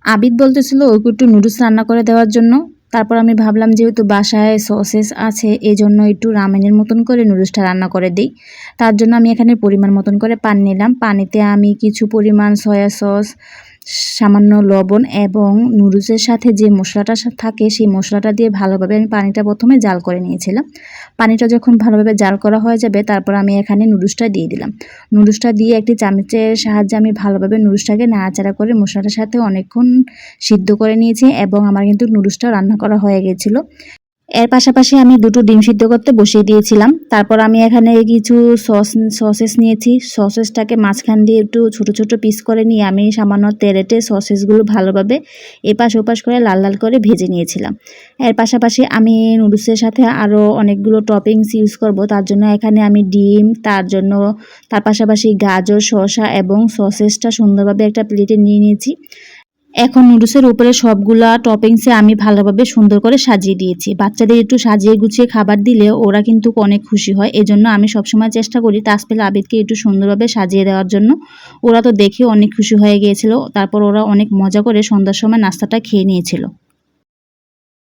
আবিদ বলতেছিল ওকে একটু নুডলস রান্না করে দেওয়ার জন্য। তারপর আমি ভাবলাম যেহেতু বাসায় সসেস আছে এই জন্য একটু রামেনের মতন করে নুডলসটা রান্না করে দিই। তার জন্য আমি এখানে পরিমাণ মতন করে পানি নিলাম। পানিতে আমি কিছু পরিমাণ সয়া সস, সামান্য লবণ এবং নুডলসের সাথে যে মশলাটা থাকে সেই মশলাটা দিয়ে ভালোভাবে আমি পানিটা প্রথমে জাল করে নিয়েছিলাম। পানিটা যখন ভালোভাবে জাল করা হয়ে যাবে তারপর আমি এখানে নুডলসটা দিয়ে দিলাম। নুডলসটা দিয়ে একটি চামচের সাহায্যে আমি ভালোভাবে নুডলসটাকে নাড়াচাড়া করে মশলাটার সাথে অনেকক্ষণ সিদ্ধ করে নিয়েছি এবং আমার কিন্তু নুডলসটা রান্না করা হয়ে গেছিলো। এর পাশাপাশি আমি দুটো ডিম সিদ্ধ করতে বসিয়ে দিয়েছিলাম। তারপর আমি এখানে কিছু সসেস নিয়েছি। সসেসটাকে মাঝখান দিয়ে একটু ছোট ছোট পিস করে নিয়ে আমি সামান্য তেলেতে সসেসগুলো ভালোভাবে এপাশ ওপাশ করে লাল লাল করে ভেজে নিয়েছিলাম। এর পাশাপাশি আমি নুডলসের সাথে আরও অনেকগুলো টপিংস ইউজ করব, তার জন্য এখানে আমি ডিম, তার পাশাপাশি গাজর, শসা এবং সসেসটা সুন্দরভাবে একটা প্লেটে নিয়ে নিয়েছি। এখন নুডলসের উপরে সবগুলা টপিংসে আমি ভালোভাবে সুন্দর করে সাজিয়ে দিয়েছি। বাচ্চাদের একটু সাজিয়ে গুছিয়ে খাবার দিলে ওরা কিন্তু অনেক খুশি হয়। এজন্য আমি সবসময় চেষ্টা করি তাসফিল আবিদকে একটু সুন্দরভাবে সাজিয়ে দেওয়ার জন্য। ওরা তো দেখে অনেক খুশি হয়ে গিয়েছিল। তারপর ওরা অনেক মজা করে সন্ধ্যার সময় নাস্তাটা খেয়ে নিয়েছিল।